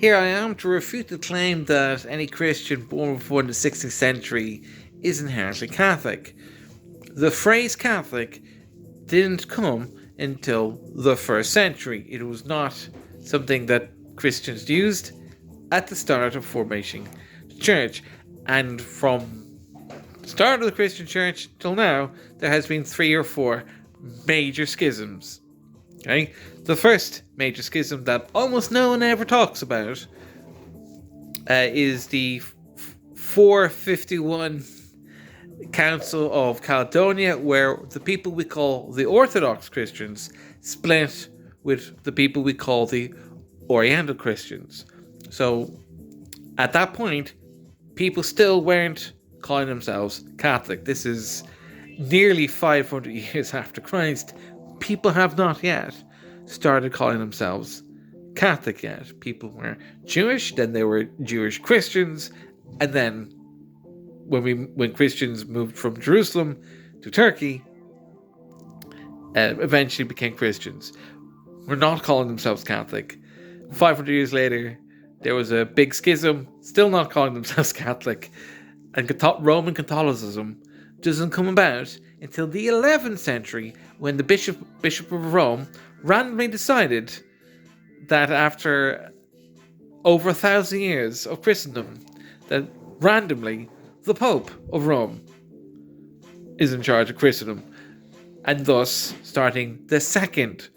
Here I am to refute the claim that any Christian born before the 16th century is inherently Catholic. The phrase Catholic didn't come until the 1st century. It was not something that Christians used at the start of formation the church. And from the start of the Christian church till now, there has been 3 or 4 major schisms. Okay? The first major schism that almost no one ever talks about is the 451 Council of Caledonia, where the people we call the Orthodox Christians split with the people we call the Oriental Christians. So at that point, people still weren't calling themselves Catholic. This is nearly 500 years after Christ. People have not yet started calling themselves Catholic yet. People were Jewish, then they were Jewish Christians, and then when Christians moved from Jerusalem to Turkey, eventually became Christians. We're not calling themselves Catholic. 500 years later, there was a big schism, still not calling themselves Catholic, and Roman Catholicism doesn't come about until the 11th century, when the Bishop of Rome randomly decided that after over 1,000 years of Christendom, that randomly the Pope of Rome is in charge of Christendom, and thus starting the second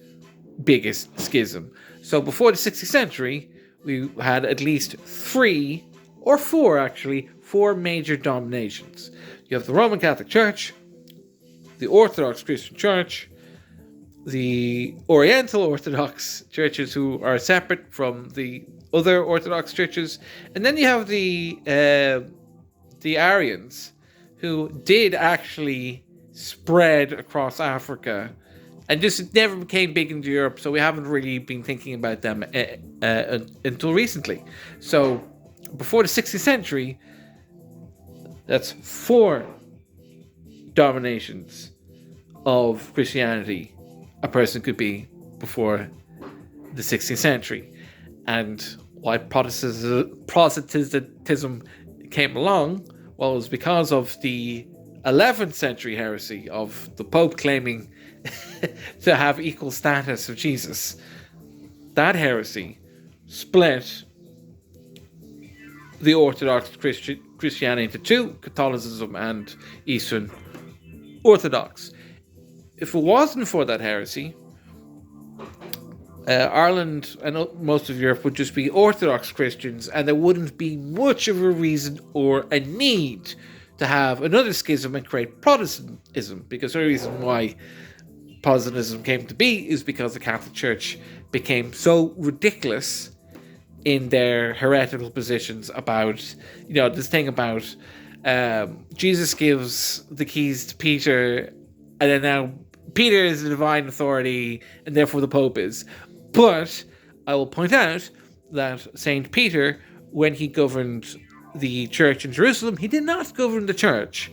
biggest schism. So before the 16th century, we had at least 3 or 4 major dominations. You have the Roman Catholic Church, the Orthodox Christian Church, the Oriental Orthodox churches who are separate from the other Orthodox churches, and then you have the Arians, who did actually spread across Africa and just never became big into Europe, so we haven't really been thinking about them until recently. So before the 16th century, that's 4 dominations of Christianity a person could be before the 16th century. And why Protestantism came along, well, it was because of the 11th century heresy of the Pope claiming to have equal status of Jesus. That heresy split the Orthodox Christianity into 2, Catholicism and Eastern Orthodox. If it wasn't for that heresy, Ireland and most of Europe would just be Orthodox Christians, and there wouldn't be much of a reason or a need to have another schism and create Protestantism, because the reason why Protestantism came to be is because the Catholic Church became so ridiculous in their heretical positions about, this thing about Jesus gives the keys to Peter, and then now Peter is the divine authority, and therefore the Pope is. But I will point out that Saint Peter, when he governed the church in Jerusalem, he did not govern the church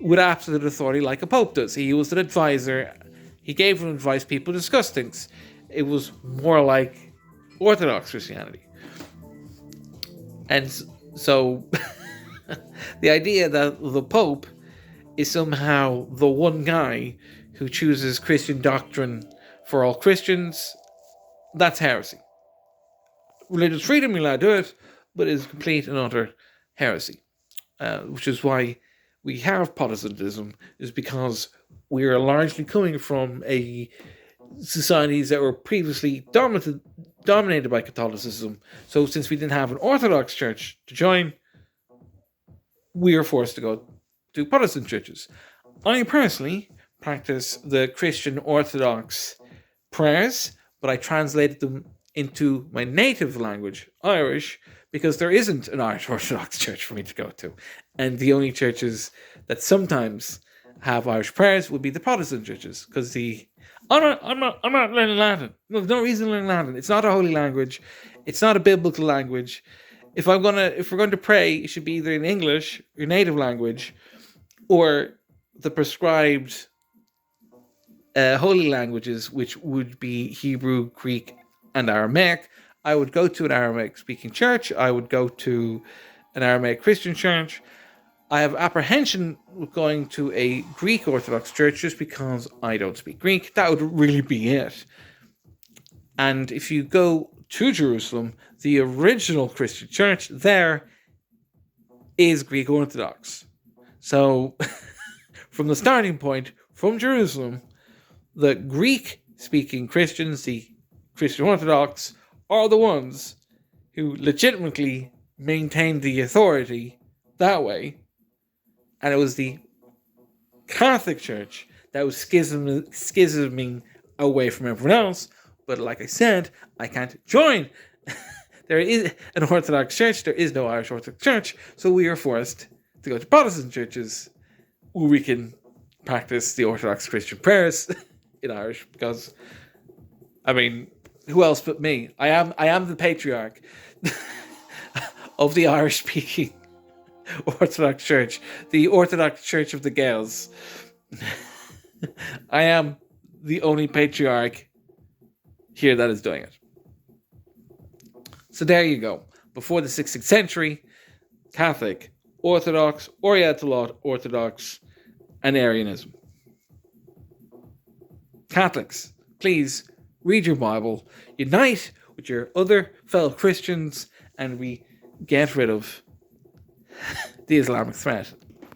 with absolute authority like a Pope does. He was an advisor. He gave advice, people discussed things. It was more like Orthodox Christianity. And so the idea that the Pope is somehow the one guy who chooses Christian doctrine for all Christians, that's heresy. Religious freedom, you're allowed to do it, but it is complete and utter heresy. Which is why we have Protestantism, is because we are largely coming from societies that were previously dominated by Catholicism. So since we didn't have an Orthodox church to join, we are forced to go to Protestant churches. I personally practice the Christian Orthodox prayers, but I translated them into my native language, Irish, because there isn't an Irish Orthodox church for me to go to. And the only churches that sometimes have Irish prayers would be the Protestant churches, because I'm not learning Latin. No, there's no reason to learn Latin. It's not a holy language. It's not a biblical language. If we're going to pray, it should be either in English, your native language, or the prescribed holy languages, which would be Hebrew, Greek, and Aramaic. I would go to an Aramaic-speaking church. I would go to an Aramaic Christian church. I have apprehension with going to a Greek Orthodox church just because I don't speak Greek. That would really be it. And if you go to Jerusalem, the original Christian church there is Greek Orthodox. So, from the starting point, from Jerusalem, the Greek-speaking Christians, the Christian Orthodox, are the ones who legitimately maintained the authority that way. And it was the Catholic Church that was schisming away from everyone else. But like I said, I can't join. There is an Orthodox Church. There is no Irish Orthodox Church. So we are forced to go to Protestant churches where we can practice the Orthodox Christian prayers in Irish. Because, I mean, who else but me? I am the patriarch of the Irish-speaking Orthodox Church. The Orthodox Church of the Gaels. I am the only patriarch here that is doing it. So there you go. Before the 16th century, Catholic, Orthodox, Oriental Orthodox, and Arianism. Catholics, please read your Bible, unite with your other fellow Christians, and we get rid of the Islamic threat.